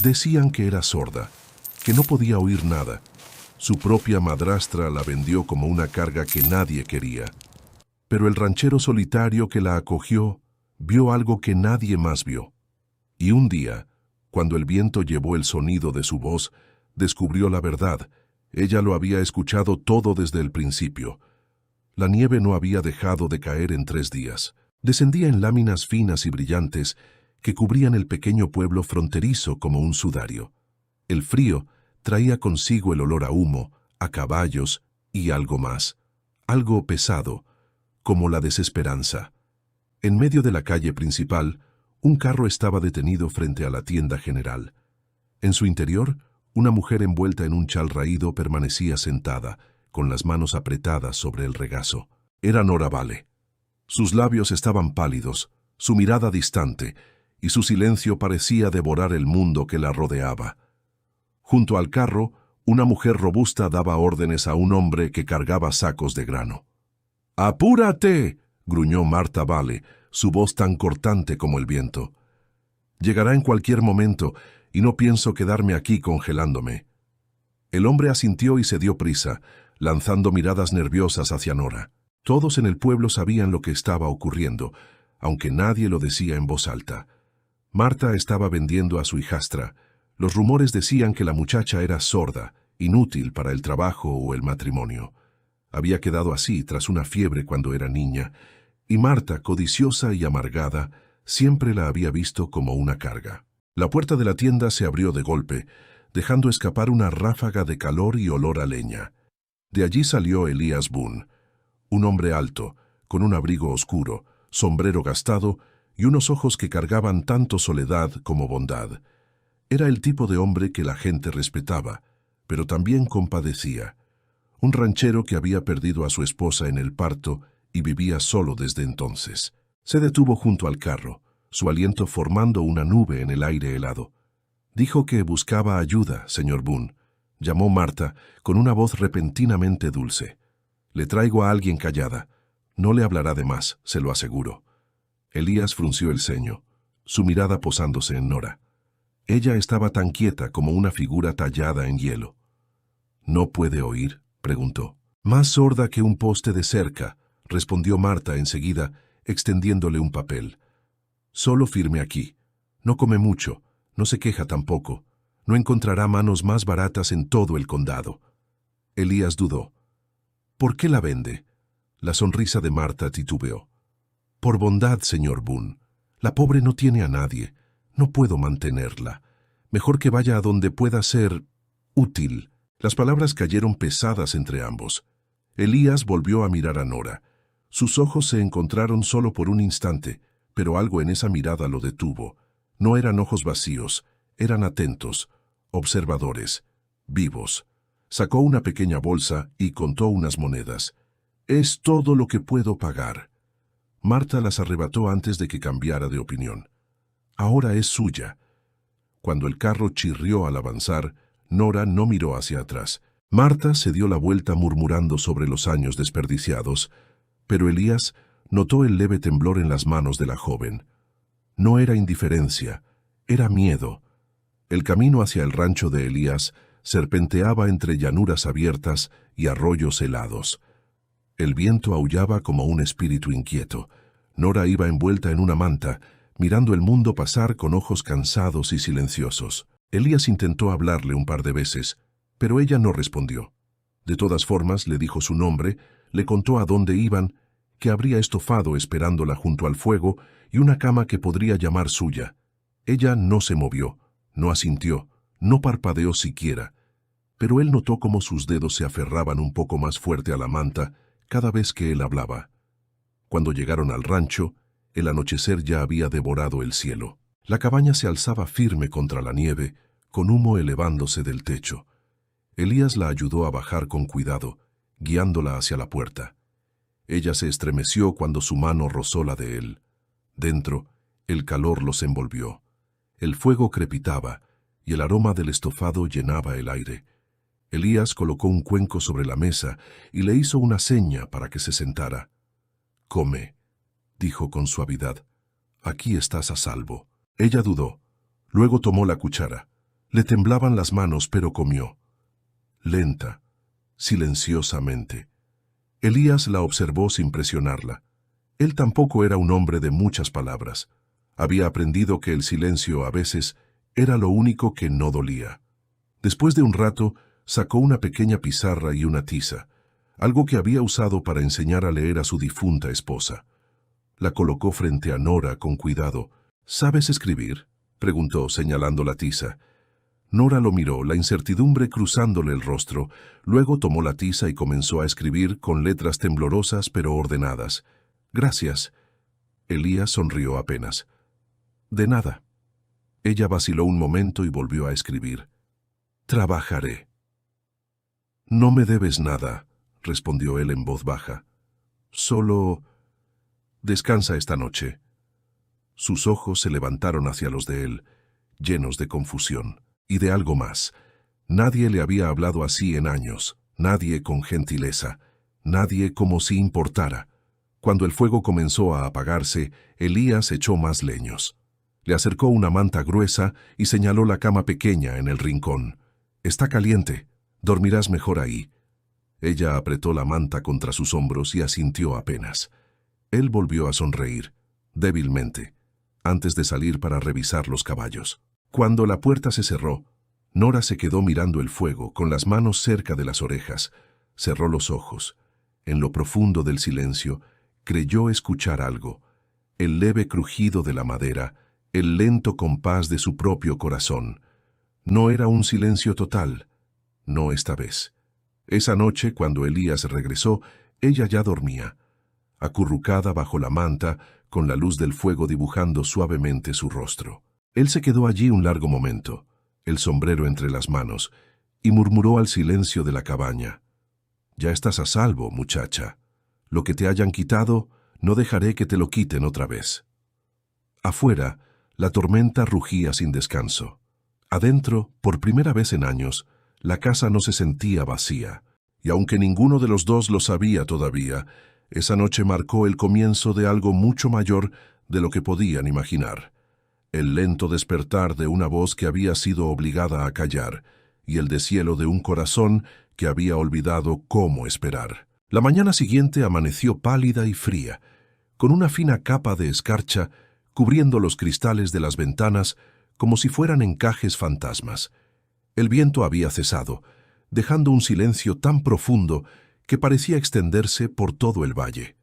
Decían que era sorda, que no podía oír nada. Su propia madrastra la vendió como una carga que nadie quería. Pero el ranchero solitario que la acogió vio algo que nadie más vio. Y un día, cuando el viento llevó el sonido de su voz, descubrió la verdad. Ella lo había escuchado todo desde el principio. La nieve no había dejado de caer en 3 días. Descendía en láminas finas y brillantes que cubrían el pequeño pueblo fronterizo como un sudario. El frío traía consigo el olor a humo, a caballos y algo más, algo pesado, como la desesperanza. En medio de la calle principal, un carro estaba detenido frente a la tienda general. En su interior, una mujer envuelta en un chal raído permanecía sentada, con las manos apretadas sobre el regazo. Era Nora Vale. Sus labios estaban pálidos, su mirada distante, y su silencio parecía devorar el mundo que la rodeaba. Junto al carro, una mujer robusta daba órdenes a un hombre que cargaba sacos de grano. «¡Apúrate!», gruñó Marta Vale, su voz tan cortante como el viento. «Llegará en cualquier momento, y no pienso quedarme aquí congelándome». El hombre asintió y se dio prisa, lanzando miradas nerviosas hacia Nora. Todos en el pueblo sabían lo que estaba ocurriendo, aunque nadie lo decía en voz alta. Marta estaba vendiendo a su hijastra. Los rumores decían que la muchacha era sorda, inútil para el trabajo o el matrimonio. Había quedado así tras una fiebre cuando era niña, y Marta, codiciosa y amargada, siempre la había visto como una carga. La puerta de la tienda se abrió de golpe, dejando escapar una ráfaga de calor y olor a leña. De allí salió Elías Boone, un hombre alto, con un abrigo oscuro, sombrero gastado y unos ojos que cargaban tanto soledad como bondad. Era el tipo de hombre que la gente respetaba, pero también compadecía. Un ranchero que había perdido a su esposa en el parto y vivía solo desde entonces. Se detuvo junto al carro, su aliento formando una nube en el aire helado. «Dijo que buscaba ayuda, señor Boone», llamó Marta con una voz repentinamente dulce. «Le traigo a alguien callada. No le hablará de más, se lo aseguro». Elías frunció el ceño, su mirada posándose en Nora. Ella estaba tan quieta como una figura tallada en hielo. «¿No puede oír?», preguntó. «Más sorda que un poste de cerca», respondió Marta enseguida, extendiéndole un papel. «Solo firme aquí. No come mucho, no se queja tampoco. No encontrará manos más baratas en todo el condado». Elías dudó. «¿Por qué la vende?». La sonrisa de Marta titubeó. «Por bondad, señor Boone. La pobre no tiene a nadie. No puedo mantenerla. Mejor que vaya a donde pueda ser útil». Las palabras cayeron pesadas entre ambos. Elías volvió a mirar a Nora. Sus ojos se encontraron solo por un instante, pero algo en esa mirada lo detuvo. No eran ojos vacíos, eran atentos, observadores, vivos. Sacó una pequeña bolsa y contó unas monedas. «Es todo lo que puedo pagar». Marta las arrebató antes de que cambiara de opinión. «Ahora es suya». Cuando el carro chirrió al avanzar, Nora no miró hacia atrás. Marta se dio la vuelta murmurando sobre los años desperdiciados, pero Elías notó el leve temblor en las manos de la joven. No era indiferencia, era miedo. El camino hacia el rancho de Elías serpenteaba entre llanuras abiertas y arroyos helados. El viento aullaba como un espíritu inquieto. Nora iba envuelta en una manta, mirando el mundo pasar con ojos cansados y silenciosos. Elías intentó hablarle un par de veces, pero ella no respondió. De todas formas, le dijo su nombre, le contó a dónde iban, que habría estofado esperándola junto al fuego y una cama que podría llamar suya. Ella no se movió, no asintió, no parpadeó siquiera, pero él notó cómo sus dedos se aferraban un poco más fuerte a la manta cada vez que él hablaba. Cuando llegaron al rancho, el anochecer ya había devorado el cielo. La cabaña se alzaba firme contra la nieve, con humo elevándose del techo. Elías la ayudó a bajar con cuidado, guiándola hacia la puerta. Ella se estremeció cuando su mano rozó la de él. Dentro, el calor los envolvió. El fuego crepitaba, y el aroma del estofado llenaba el aire. Elías colocó un cuenco sobre la mesa y le hizo una seña para que se sentara. «Come», dijo con suavidad. «Aquí estás a salvo». Ella dudó. Luego tomó la cuchara. Le temblaban las manos, pero comió. Lenta, silenciosamente. Elías la observó sin presionarla. Él tampoco era un hombre de muchas palabras. Había aprendido que el silencio a veces era lo único que no dolía. Después de un rato, sacó una pequeña pizarra y una tiza, algo que había usado para enseñar a leer a su difunta esposa. La colocó frente a Nora con cuidado. ¿Sabes escribir?, preguntó, señalando la tiza. Nora lo miró, la incertidumbre cruzándole el rostro. Luego tomó la tiza y comenzó a escribir con letras temblorosas pero ordenadas. «Gracias». Elías sonrió apenas. «De nada». Ella vaciló un momento y volvió a escribir. «Trabajaré». «No me debes nada», respondió él en voz baja. «Solo descansa esta noche». Sus ojos se levantaron hacia los de él, llenos de confusión. Y de algo más. Nadie le había hablado así en años, nadie con gentileza, nadie como si importara. Cuando el fuego comenzó a apagarse, Elías echó más leños. Le acercó una manta gruesa y señaló la cama pequeña en el rincón. «Está caliente, dormirás mejor ahí». Ella apretó la manta contra sus hombros y asintió apenas. Él volvió a sonreír, débilmente, antes de salir para revisar los caballos. Cuando la puerta se cerró, Nora se quedó mirando el fuego, con las manos cerca de las orejas. Cerró los ojos. En lo profundo del silencio, creyó escuchar algo. El leve crujido de la madera, el lento compás de su propio corazón. No era un silencio total. No esta vez. Esa noche, cuando Elías regresó, ella ya dormía, acurrucada bajo la manta, con la luz del fuego dibujando suavemente su rostro. Él se quedó allí un largo momento, el sombrero entre las manos, y murmuró al silencio de la cabaña. «Ya estás a salvo, muchacha. Lo que te hayan quitado, no dejaré que te lo quiten otra vez». Afuera, la tormenta rugía sin descanso. Adentro, por primera vez en años, la casa no se sentía vacía, y aunque ninguno de los dos lo sabía todavía, esa noche marcó el comienzo de algo mucho mayor de lo que podían imaginar. El lento despertar de una voz que había sido obligada a callar, y el deshielo de un corazón que había olvidado cómo esperar. La mañana siguiente amaneció pálida y fría, con una fina capa de escarcha cubriendo los cristales de las ventanas como si fueran encajes fantasmas. El viento había cesado, dejando un silencio tan profundo que parecía extenderse por todo el valle.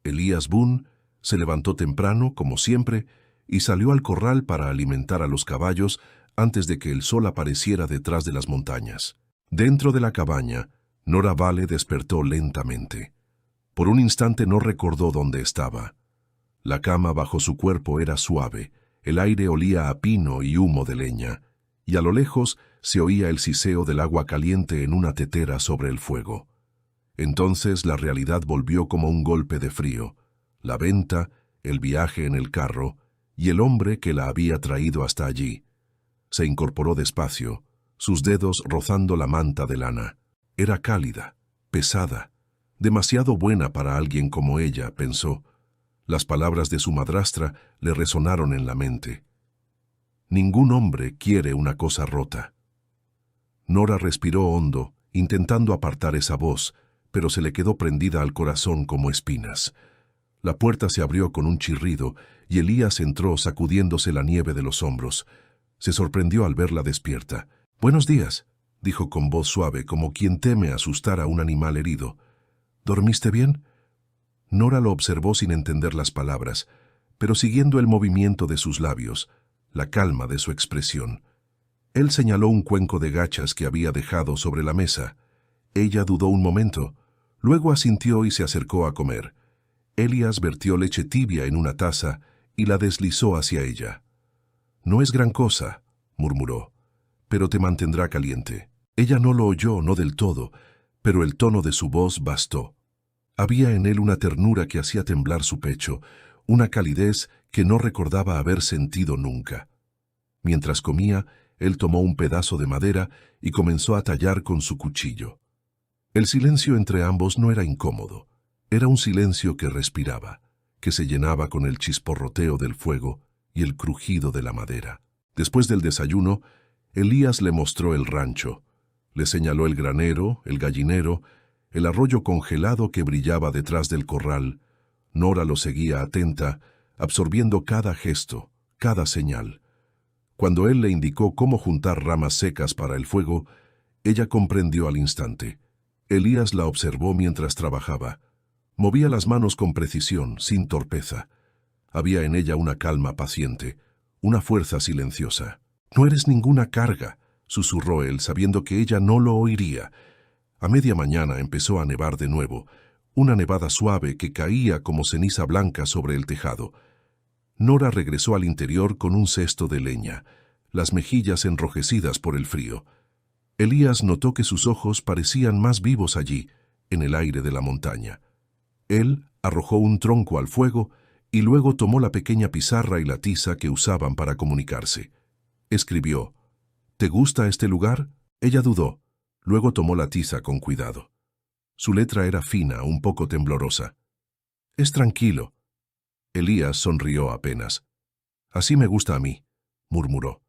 Elías Boone se levantó temprano, como siempre, y salió al corral para alimentar a los caballos antes de que el sol apareciera detrás de las montañas. Dentro de la cabaña, Nora Vale despertó lentamente. Por un instante no recordó dónde estaba. La cama bajo su cuerpo era suave, el aire olía a pino y humo de leña, y a lo lejos se oía el siseo del agua caliente en una tetera sobre el fuego. Entonces la realidad volvió como un golpe de frío. La venta, el viaje en el carro, y el hombre que la había traído hasta allí. Se incorporó despacio, sus dedos rozando la manta de lana. Era cálida, pesada, demasiado buena para alguien como ella, pensó. Las palabras de su madrastra le resonaron en la mente. Ningún hombre quiere una cosa rota. Nora respiró hondo, intentando apartar esa voz, pero se le quedó prendida al corazón como espinas. La puerta se abrió con un chirrido y Elías entró sacudiéndose la nieve de los hombros. Se sorprendió al verla despierta. «Buenos días», dijo con voz suave, como quien teme asustar a un animal herido. «¿Dormiste bien?» Nora lo observó sin entender las palabras, pero siguiendo el movimiento de sus labios, la calma de su expresión. Él señaló un cuenco de gachas que había dejado sobre la mesa. Ella dudó un momento, luego asintió y se acercó a comer. Elías vertió leche tibia en una taza y la deslizó hacia ella. «No es gran cosa», murmuró, «pero te mantendrá caliente». Ella no lo oyó, no del todo, pero el tono de su voz bastó. Había en él una ternura que hacía temblar su pecho, una calidez que no recordaba haber sentido nunca. Mientras comía, él tomó un pedazo de madera y comenzó a tallar con su cuchillo. El silencio entre ambos no era incómodo. Era un silencio que respiraba, que se llenaba con el chisporroteo del fuego y el crujido de la madera. Después del desayuno, Elías le mostró el rancho. Le señaló el granero, el gallinero, el arroyo congelado que brillaba detrás del corral. Nora lo seguía atenta, absorbiendo cada gesto, cada señal. Cuando él le indicó cómo juntar ramas secas para el fuego, ella comprendió al instante. Elías la observó mientras trabajaba. Movía las manos con precisión, sin torpeza. Había en ella una calma paciente, una fuerza silenciosa. «No eres ninguna carga», susurró él, sabiendo que ella no lo oiría. A media mañana empezó a nevar de nuevo, una nevada suave que caía como ceniza blanca sobre el tejado. Nora regresó al interior con un cesto de leña, las mejillas enrojecidas por el frío. Elías notó que sus ojos parecían más vivos allí, en el aire de la montaña. Él arrojó un tronco al fuego y luego tomó la pequeña pizarra y la tiza que usaban para comunicarse. Escribió: «¿Te gusta este lugar?». Ella dudó. Luego tomó la tiza con cuidado. Su letra era fina, un poco temblorosa. «Es tranquilo». Elías sonrió apenas. «Así me gusta a mí», murmuró.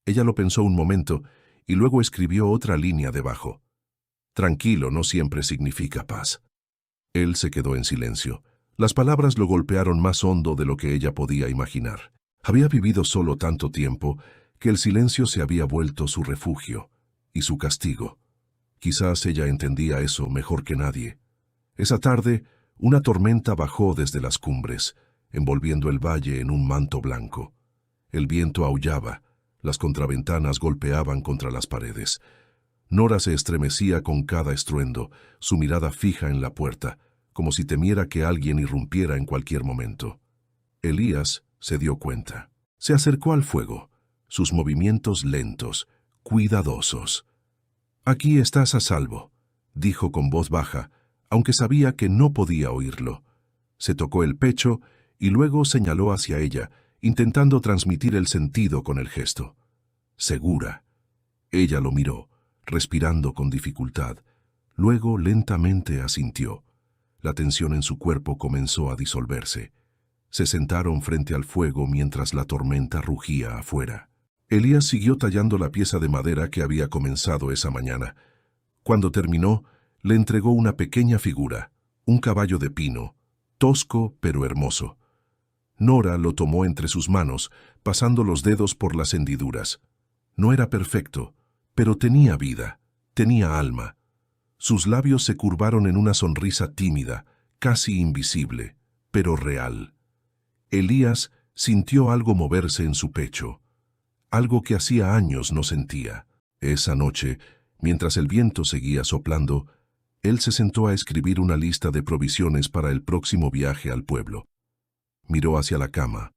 Ella lo pensó un momento y luego escribió otra línea debajo. «Tranquilo no siempre significa paz». Él se quedó en silencio. Las palabras lo golpearon más hondo de lo que ella podía imaginar. Había vivido solo tanto tiempo que el silencio se había vuelto su refugio y su castigo. Quizás ella entendía eso mejor que nadie. Esa tarde, una tormenta bajó desde las cumbres, envolviendo el valle en un manto blanco. El viento aullaba, las contraventanas golpeaban contra las paredes. Nora se estremecía con cada estruendo, su mirada fija en la puerta, como si temiera que alguien irrumpiera en cualquier momento. Elías se dio cuenta. Se acercó al fuego, sus movimientos lentos, cuidadosos. «Aquí estás a salvo», dijo con voz baja, aunque sabía que no podía oírlo. Se tocó el pecho y luego señaló hacia ella, intentando transmitir el sentido con el gesto. «Segura». Ella lo miró, respirando con dificultad. Luego lentamente asintió. La tensión en su cuerpo comenzó a disolverse. Se sentaron frente al fuego mientras la tormenta rugía afuera. Elías siguió tallando la pieza de madera que había comenzado esa mañana. Cuando terminó, le entregó una pequeña figura, un caballo de pino, tosco pero hermoso. Nora lo tomó entre sus manos, pasando los dedos por las hendiduras. No era perfecto, pero tenía vida, tenía alma. Sus labios se curvaron en una sonrisa tímida, casi invisible, pero real. Elías sintió algo moverse en su pecho, algo que hacía años no sentía. Esa noche, mientras el viento seguía soplando, él se sentó a escribir una lista de provisiones para el próximo viaje al pueblo. Miró hacia la cama.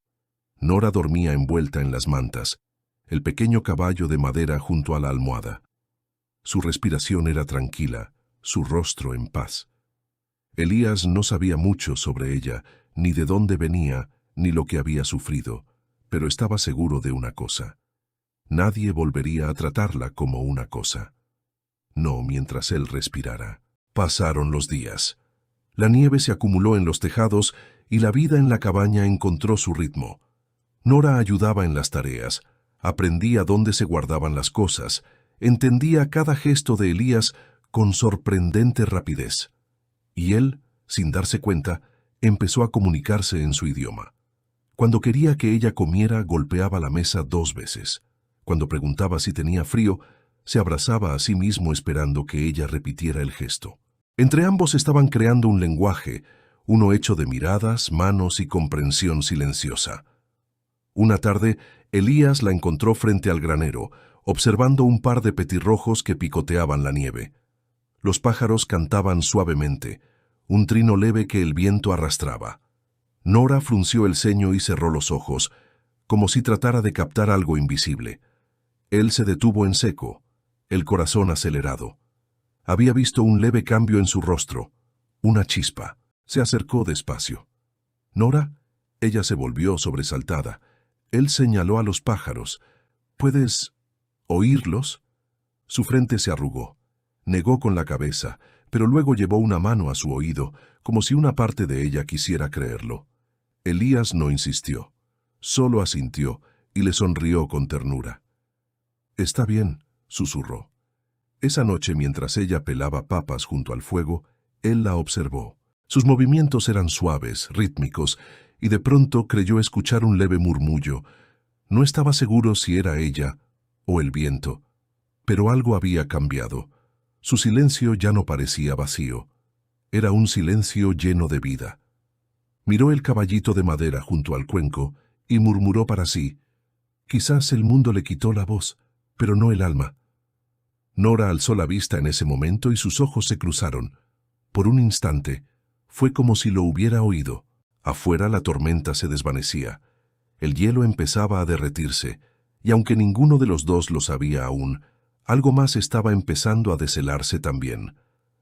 Nora dormía envuelta en las mantas, el pequeño caballo de madera junto a la almohada. Su respiración era tranquila, su rostro en paz. Elías no sabía mucho sobre ella, ni de dónde venía, ni lo que había sufrido, pero estaba seguro de una cosa. Nadie volvería a tratarla como una cosa. No mientras él respirara. Pasaron los días. La nieve se acumuló en los tejados y la vida en la cabaña encontró su ritmo. Nora ayudaba en las tareas, aprendía dónde se guardaban las cosas, entendía cada gesto de Elías con sorprendente rapidez. Y él, sin darse cuenta, empezó a comunicarse en su idioma. Cuando quería que ella comiera, golpeaba la mesa 2 veces. Cuando preguntaba si tenía frío, se abrazaba a sí mismo esperando que ella repitiera el gesto. Entre ambos estaban creando un lenguaje, uno hecho de miradas, manos y comprensión silenciosa. Una tarde, Elías la encontró frente al granero, observando un par de petirrojos que picoteaban la nieve. Los pájaros cantaban suavemente, un trino leve que el viento arrastraba. Nora frunció el ceño y cerró los ojos, como si tratara de captar algo invisible. Él se detuvo en seco, el corazón acelerado. Había visto un leve cambio en su rostro, una chispa. Se acercó despacio. «¿Nora?». Ella se volvió sobresaltada. Él señaló a los pájaros. «¿Puedes oírlos?». Su frente se arrugó. Negó con la cabeza, pero luego llevó una mano a su oído, como si una parte de ella quisiera creerlo. Elías no insistió. Solo asintió y le sonrió con ternura. Está bien, susurró. Esa noche, mientras ella pelaba papas junto al fuego, él la observó. Sus movimientos eran suaves, rítmicos, y de pronto creyó escuchar un leve murmullo. No estaba seguro si era ella o el viento, pero algo había cambiado. Su silencio ya no parecía vacío. Era un silencio lleno de vida. Miró el caballito de madera junto al cuenco y murmuró para sí: quizás el mundo le quitó la voz, pero no el alma. Nora alzó la vista en ese momento y sus ojos se cruzaron. Por un instante, fue como si lo hubiera oído. Afuera la tormenta se desvanecía. El hielo empezaba a derretirse, y aunque ninguno de los dos lo sabía aún, algo más estaba empezando a deshelarse también.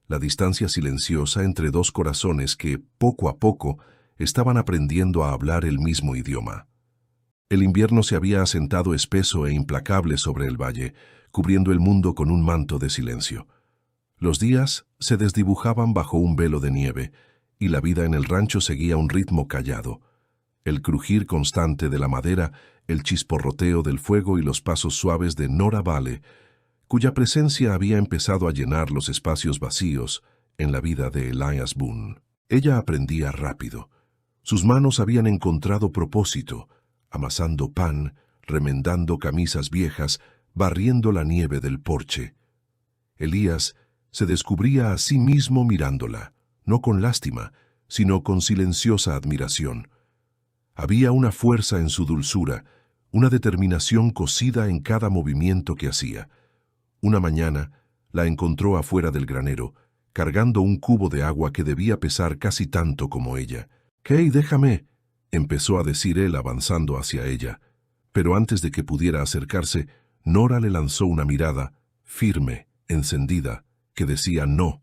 La distancia silenciosa entre dos corazones que, poco a poco, estaban aprendiendo a hablar el mismo idioma. El invierno se había asentado espeso e implacable sobre el valle, cubriendo el mundo con un manto de silencio. Los días se desdibujaban bajo un velo de nieve, y la vida en el rancho seguía un ritmo callado. El crujir constante de la madera, el chisporroteo del fuego y los pasos suaves de Nora Vale, cuya presencia había empezado a llenar los espacios vacíos en la vida de Elias Boone. Ella aprendía rápido. Sus manos habían encontrado propósito, amasando pan, remendando camisas viejas, barriendo la nieve del porche. Elías se descubría a sí mismo mirándola, no con lástima, sino con silenciosa admiración. Había una fuerza en su dulzura, una determinación cosida en cada movimiento que hacía. Una mañana la encontró afuera del granero, cargando un cubo de agua que debía pesar casi tanto como ella. «Kay, déjame», empezó a decir él avanzando hacia ella. Pero antes de que pudiera acercarse, Nora le lanzó una mirada, firme, encendida, que decía no.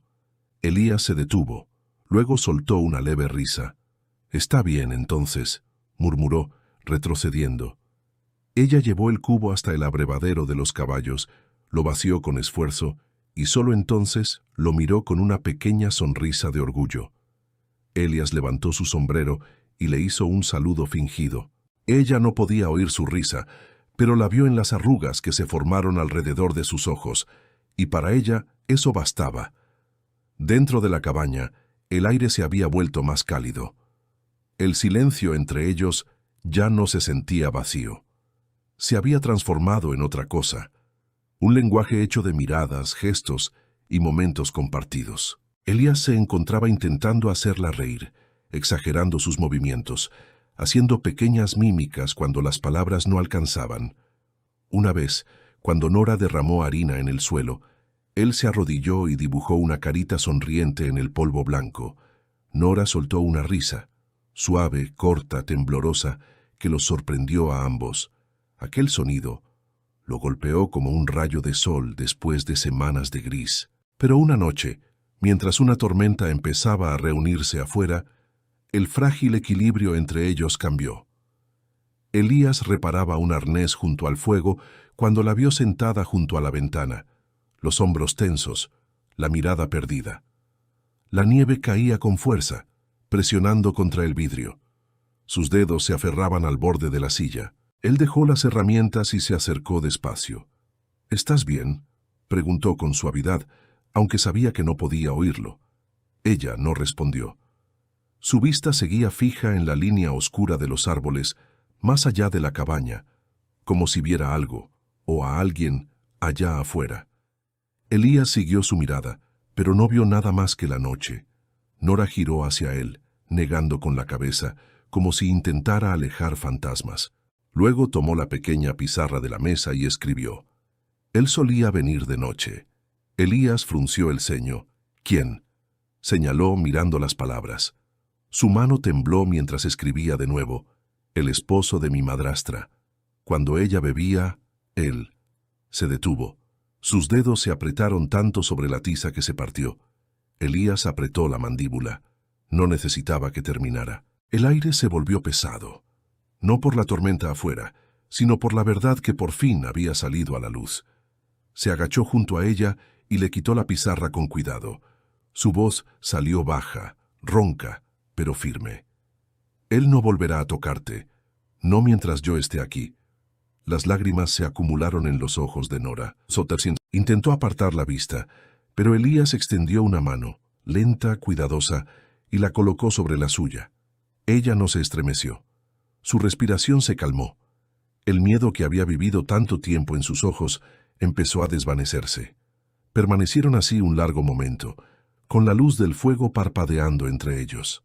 Elías se detuvo. Luego soltó una leve risa. «Está bien, entonces», murmuró, retrocediendo. Ella llevó el cubo hasta el abrevadero de los caballos, lo vació con esfuerzo, y solo entonces lo miró con una pequeña sonrisa de orgullo. Elías levantó su sombrero y le hizo un saludo fingido. Ella no podía oír su risa, pero la vio en las arrugas que se formaron alrededor de sus ojos, y para ella eso bastaba. Dentro de la cabaña, el aire se había vuelto más cálido. El silencio entre ellos ya no se sentía vacío. Se había transformado en otra cosa, un lenguaje hecho de miradas, gestos y momentos compartidos. Elías se encontraba intentando hacerla reír, exagerando sus movimientos, haciendo pequeñas mímicas cuando las palabras no alcanzaban. Una vez, cuando Nora derramó harina en el suelo, él se arrodilló y dibujó una carita sonriente en el polvo blanco. Nora soltó una risa, suave, corta, temblorosa, que los sorprendió a ambos. Aquel sonido lo golpeó como un rayo de sol después de semanas de gris. Pero una noche, mientras una tormenta empezaba a reunirse afuera, el frágil equilibrio entre ellos cambió. Elías reparaba un arnés junto al fuego cuando la vio sentada junto a la ventana, los hombros tensos, la mirada perdida. La nieve caía con fuerza, presionando contra el vidrio. Sus dedos se aferraban al borde de la silla. Él dejó las herramientas y se acercó despacio. «¿Estás bien?», preguntó con suavidad, aunque sabía que no podía oírlo. Ella no respondió. Su vista seguía fija en la línea oscura de los árboles, más allá de la cabaña, como si viera algo, o a alguien, allá afuera. Elías siguió su mirada, pero no vio nada más que la noche. Nora giró hacia él, negando con la cabeza, como si intentara alejar fantasmas. Luego tomó la pequeña pizarra de la mesa y escribió. Él solía venir de noche. Elías frunció el ceño. «¿Quién?», señaló mirando las palabras. Su mano tembló mientras escribía de nuevo. «El esposo de mi madrastra. Cuando ella bebía, él». Se detuvo. Sus dedos se apretaron tanto sobre la tiza que se partió. Elías apretó la mandíbula. No necesitaba que terminara. El aire se volvió pesado. No por la tormenta afuera, sino por la verdad que por fin había salido a la luz. Se agachó junto a ella y le quitó la pizarra con cuidado. Su voz salió baja, ronca, pero firme. «Él no volverá a tocarte, no mientras yo esté aquí. Las lágrimas se acumularon en los ojos de Nora. Sottersin intentó apartar la vista, pero Elías extendió una mano, lenta, cuidadosa, y la colocó sobre la suya. Ella no se estremeció. Su respiración se calmó. El miedo que había vivido tanto tiempo en sus ojos empezó a desvanecerse. Permanecieron así un largo momento, con la luz del fuego parpadeando entre ellos.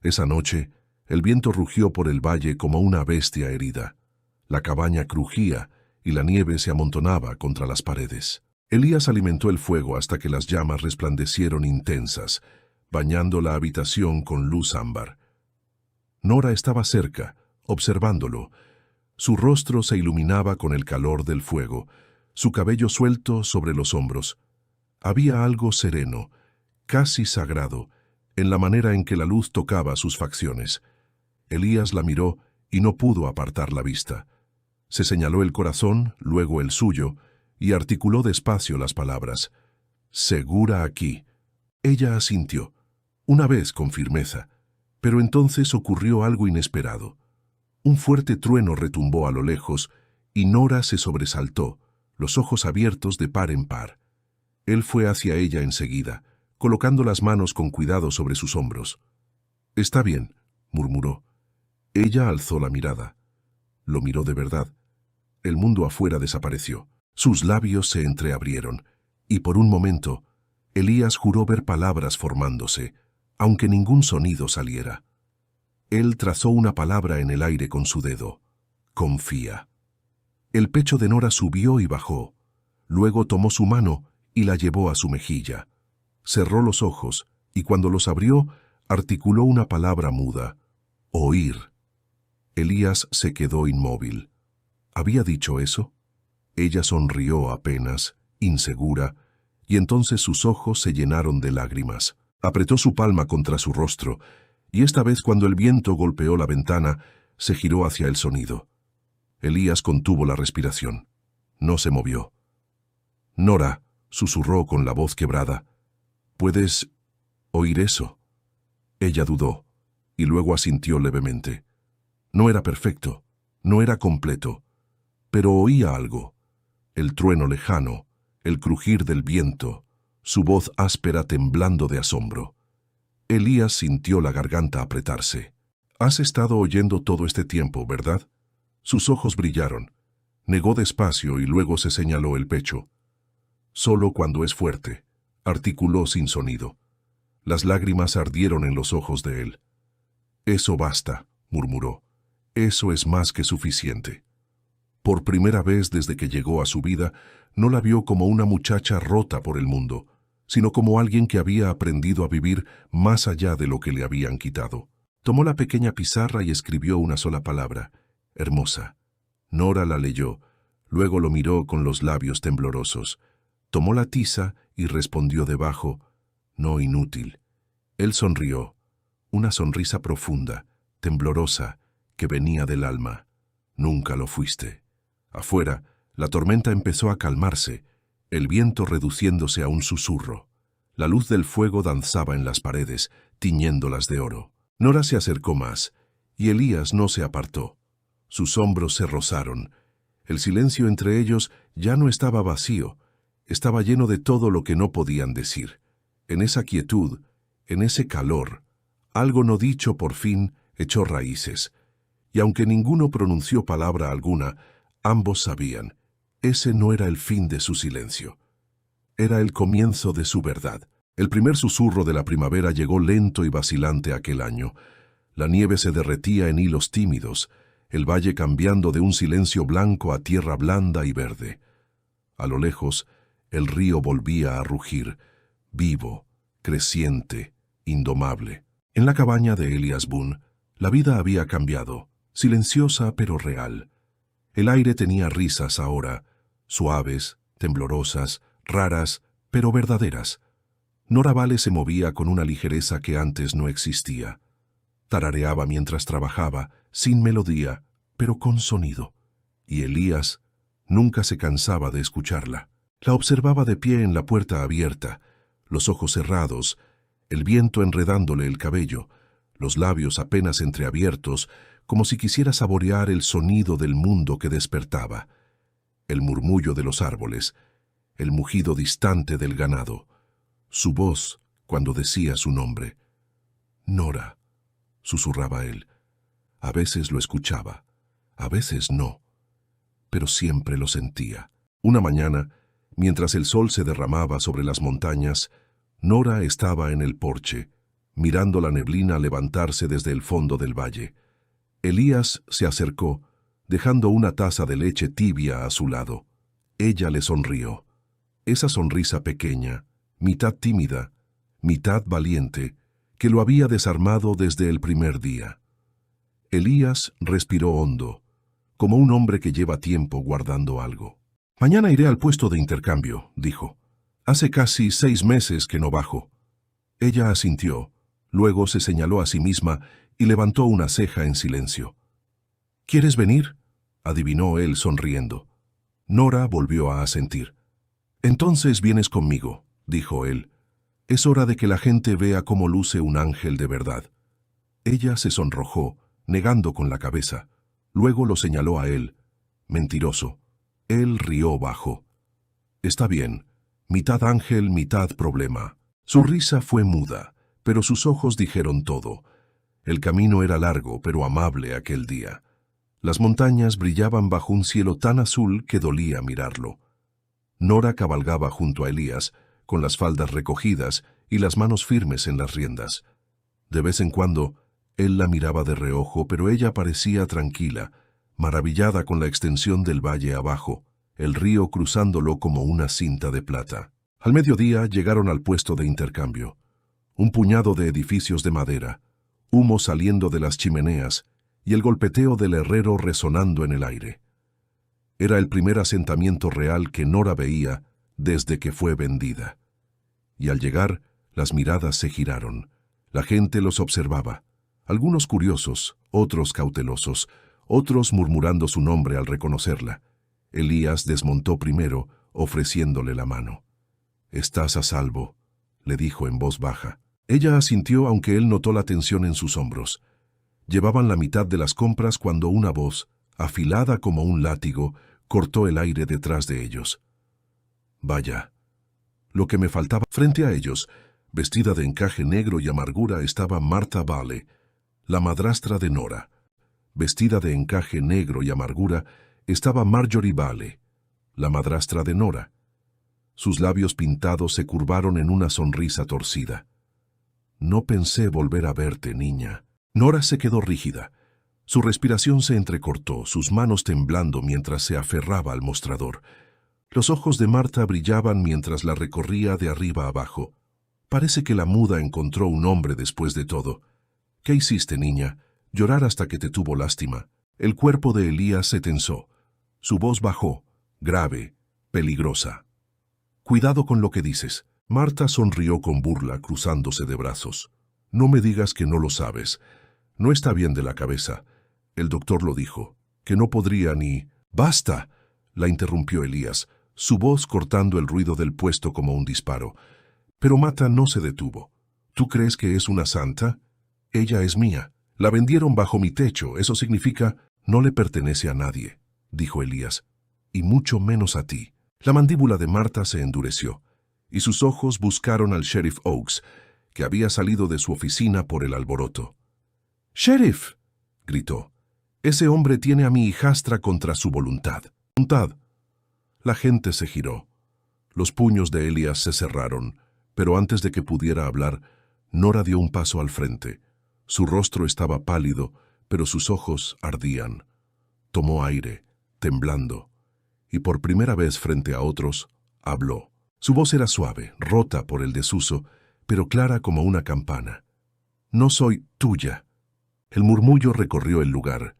Esa noche, el viento rugió por el valle como una bestia herida. La cabaña crujía y la nieve se amontonaba contra las paredes. Elías alimentó el fuego hasta que las llamas resplandecieron intensas, bañando la habitación con luz ámbar. Nora estaba cerca, observándolo. Su rostro se iluminaba con el calor del fuego, su cabello suelto sobre los hombros. Había algo sereno, casi sagrado, en la manera en que la luz tocaba sus facciones. Elías la miró y no pudo apartar la vista. Se señaló el corazón, luego el suyo, y articuló despacio las palabras. «Segura aquí». Ella asintió, una vez con firmeza, pero entonces ocurrió algo inesperado. Un fuerte trueno retumbó a lo lejos, y Nora se sobresaltó, los ojos abiertos de par en par. Él fue hacia ella enseguida, colocando las manos con cuidado sobre sus hombros. «Está bien», murmuró. Ella alzó la mirada. Lo miró de verdad. El mundo afuera desapareció. Sus labios se entreabrieron, y por un momento, Elías juró ver palabras formándose, aunque ningún sonido saliera. Él trazó una palabra en el aire con su dedo. «Confía». El pecho de Nora subió y bajó. Luego tomó su mano y la llevó a su mejilla. Cerró los ojos, y cuando los abrió, articuló una palabra muda. «Oír». Elías se quedó inmóvil. ¿Había dicho eso? Ella sonrió apenas, insegura, y entonces sus ojos se llenaron de lágrimas. Apretó su palma contra su rostro, y esta vez cuando el viento golpeó la ventana, se giró hacia el sonido. Elías contuvo la respiración. No se movió. «Nora», susurró con la voz quebrada, «¿puedes oír eso?» Ella dudó, y luego asintió levemente. No era perfecto, no era completo, pero oía algo. El trueno lejano, el crujir del viento, su voz áspera temblando de asombro. Elías sintió la garganta apretarse. «Has estado oyendo todo este tiempo, ¿verdad?» Sus ojos brillaron. Negó despacio y luego se señaló el pecho. «Solo cuando es fuerte», articuló sin sonido. Las lágrimas ardieron en los ojos de él. «Eso basta», murmuró. «Eso es más que suficiente». Por primera vez desde que llegó a su vida, no la vio como una muchacha rota por el mundo, sino como alguien que había aprendido a vivir más allá de lo que le habían quitado. Tomó la pequeña pizarra y escribió una sola palabra: «hermosa». Nora la leyó, luego lo miró con los labios temblorosos. Tomó la tiza y respondió debajo: «no inútil». Él sonrió, una sonrisa profunda, temblorosa, que venía del alma. «Nunca lo fuiste». Afuera, la tormenta empezó a calmarse, el viento reduciéndose a un susurro. La luz del fuego danzaba en las paredes, tiñéndolas de oro. Nora se acercó más, y Elías no se apartó. Sus hombros se rozaron. El silencio entre ellos ya no estaba vacío, estaba lleno de todo lo que no podían decir. En esa quietud, en ese calor, algo no dicho por fin echó raíces. Y aunque ninguno pronunció palabra alguna, ambos sabían, ese no era el fin de su silencio. Era el comienzo de su verdad. El primer susurro de la primavera llegó lento y vacilante aquel año. La nieve se derretía en hilos tímidos, el valle cambiando de un silencio blanco a tierra blanda y verde. A lo lejos, el río volvía a rugir, vivo, creciente, indomable. En la cabaña de Elias Boone, la vida había cambiado, silenciosa pero real. El aire tenía risas ahora, suaves, temblorosas, raras, pero verdaderas. Nora Vale se movía con una ligereza que antes no existía. Tarareaba mientras trabajaba, sin melodía, pero con sonido. Y Elías nunca se cansaba de escucharla. La observaba de pie en la puerta abierta, los ojos cerrados, el viento enredándole el cabello, los labios apenas entreabiertos, como si quisiera saborear el sonido del mundo que despertaba, el murmullo de los árboles, el mugido distante del ganado, su voz cuando decía su nombre. «Nora», susurraba él. A veces lo escuchaba, a veces no, pero siempre lo sentía. Una mañana, mientras el sol se derramaba sobre las montañas, Nora estaba en el porche, mirando la neblina levantarse desde el fondo del valle. Elías se acercó, dejando una taza de leche tibia a su lado. Ella le sonrió. Esa sonrisa pequeña, mitad tímida, mitad valiente, que lo había desarmado desde el primer día. Elías respiró hondo, como un hombre que lleva tiempo guardando algo. «Mañana iré al puesto de intercambio», dijo. «Hace casi 6 meses que no bajo». Ella asintió, luego se señaló a sí misma y levantó una ceja en silencio. «¿Quieres venir?», adivinó él sonriendo. Nora volvió a asentir. «Entonces vienes conmigo», dijo él. «Es hora de que la gente vea cómo luce un ángel de verdad». Ella se sonrojó, negando con la cabeza. Luego lo señaló a él. Mentiroso. Él rió bajo. «Está bien. Mitad ángel, mitad problema». Su risa fue muda, pero sus ojos dijeron todo. El camino era largo, pero amable aquel día. Las montañas brillaban bajo un cielo tan azul que dolía mirarlo. Nora cabalgaba junto a Elías, con las faldas recogidas y las manos firmes en las riendas. De vez en cuando, él la miraba de reojo, pero ella parecía tranquila, maravillada con la extensión del valle abajo, el río cruzándolo como una cinta de plata. Al mediodía llegaron al puesto de intercambio. Un puñado de edificios de madera, humo saliendo de las chimeneas y el golpeteo del herrero resonando en el aire. Era el primer asentamiento real que Nora veía desde que fue vendida. Y al llegar, las miradas se giraron. La gente los observaba, algunos curiosos, otros cautelosos, otros murmurando su nombre al reconocerla. Elías desmontó primero, ofreciéndole la mano. «Estás a salvo», le dijo en voz baja. Ella asintió, aunque él notó la tensión en sus hombros. Llevaban la mitad de las compras cuando una voz, afilada como un látigo, cortó el aire detrás de ellos. «Vaya». Lo que me faltaba. Frente a ellos, vestida de encaje negro y amargura, estaba Martha Vale, la madrastra de Nora. Vestida de encaje negro y amargura, estaba Marjorie Vale, la madrastra de Nora. Sus labios pintados se curvaron en una sonrisa torcida. «No pensé volver a verte, niña». Nora se quedó rígida. Su respiración se entrecortó, sus manos temblando mientras se aferraba al mostrador. Los ojos de Martha brillaban mientras la recorría de arriba abajo. Parece que la muda encontró un hombre después de todo. «¿Qué hiciste, niña? Llorar hasta que te tuvo lástima». El cuerpo de Elías se tensó. Su voz bajó, grave, peligrosa. «Cuidado con lo que dices». Martha sonrió con burla, cruzándose de brazos. «No me digas que no lo sabes. No está bien de la cabeza. El doctor lo dijo, que no podría ni...» «¡Basta!», la interrumpió Elías, su voz cortando el ruido del puesto como un disparo. Pero Martha no se detuvo. «¿Tú crees que es una santa? Ella es mía. La vendieron bajo mi techo. Eso significa, no le pertenece a nadie», dijo Elías, «y mucho menos a ti». La mandíbula de Martha se endureció, y sus ojos buscaron al sheriff Oakes, que había salido de su oficina por el alboroto. «¡Sheriff!», gritó. «Ese hombre tiene a mi hijastra contra su voluntad». La gente se giró. Los puños de Elías se cerraron, pero antes de que pudiera hablar, Nora dio un paso al frente. Su rostro estaba pálido, pero sus ojos ardían. Tomó aire, temblando, y por primera vez frente a otros, habló. Su voz era suave, rota por el desuso, pero clara como una campana. «No soy tuya». El murmullo recorrió el lugar.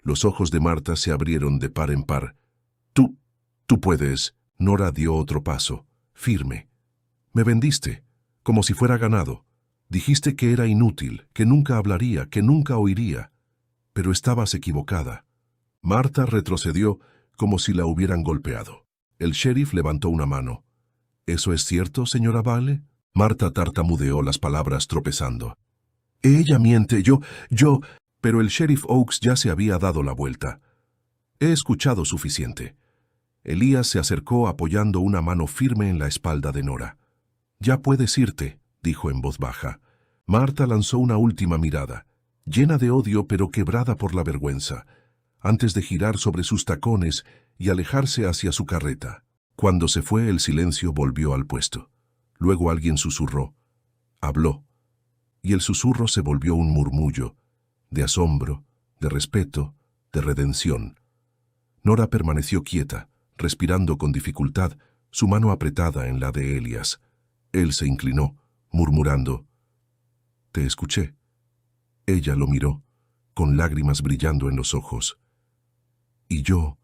Los ojos de Martha se abrieron de par en par. Tú puedes». Nora dio otro paso, firme. «Me vendiste, como si fuera ganado. Dijiste que era inútil, que nunca hablaría, que nunca oiría. Pero estabas equivocada». Martha retrocedió como si la hubieran golpeado. El sheriff levantó una mano. «¿Eso es cierto, señora Vale?». Martha tartamudeó las palabras tropezando. «Ella miente, yo...» Pero el sheriff Oakes ya se había dado la vuelta. He escuchado suficiente. Elías se acercó apoyando una mano firme en la espalda de Nora. «Ya puedes irte», dijo en voz baja. Marta lanzó una última mirada, llena de odio pero quebrada por la vergüenza, antes de girar sobre sus tacones y alejarse hacia su carreta. Cuando se fue, el silencio volvió al puesto. Luego alguien susurró. Habló. Y el susurro se volvió un murmullo, de asombro, de respeto, de redención. Nora permaneció quieta, respirando con dificultad, su mano apretada en la de Elías. Él se inclinó, murmurando. «Te escuché». Ella lo miró, con lágrimas brillando en los ojos. «Y yo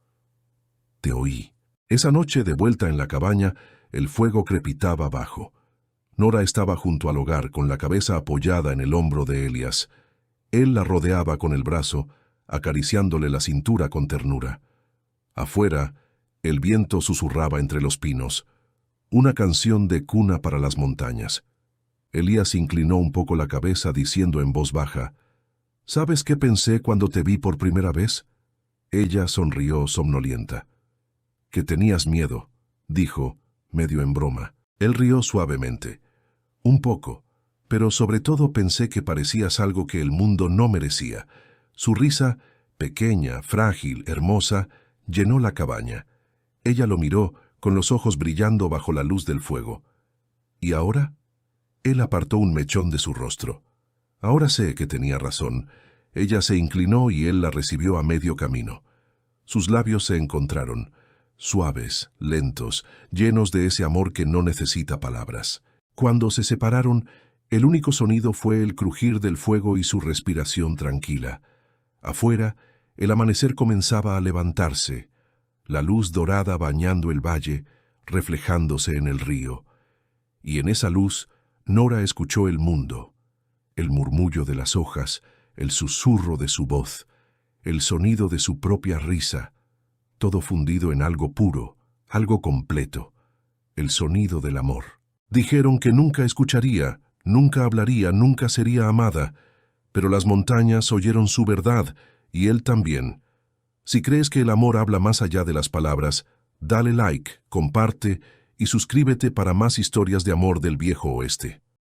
te oí». Esa noche, de vuelta en la cabaña, el fuego crepitaba abajo. Nora estaba junto al hogar, con la cabeza apoyada en el hombro de Elías. Él la rodeaba con el brazo, acariciándole la cintura con ternura. Afuera, el viento susurraba entre los pinos, una canción de cuna para las montañas. Elías inclinó un poco la cabeza diciendo en voz baja, «¿Sabes qué pensé cuando te vi por primera vez?» Ella sonrió somnolienta. «Que tenías miedo», dijo, medio en broma. Él rió suavemente. «Un poco, pero sobre todo pensé que parecías algo que el mundo no merecía». Su risa, pequeña, frágil, hermosa, llenó la cabaña. Ella lo miró, con los ojos brillando bajo la luz del fuego. «¿Y ahora?» Él apartó un mechón de su rostro. «Ahora sé que tenía razón». Ella se inclinó y él la recibió a medio camino. Sus labios se encontraron, suaves, lentos, llenos de ese amor que no necesita palabras. Cuando se separaron, el único sonido fue el crujir del fuego y su respiración tranquila. Afuera, el amanecer comenzaba a levantarse, la luz dorada bañando el valle, reflejándose en el río. Y en esa luz, Nora escuchó el mundo, el murmullo de las hojas, el susurro de su voz, el sonido de su propia risa, todo fundido en algo puro, algo completo, el sonido del amor. Dijeron que nunca escucharía, nunca hablaría, nunca sería amada, pero las montañas oyeron su verdad, y él también. Si crees que el amor habla más allá de las palabras, dale like, comparte y suscríbete para más historias de amor del viejo oeste.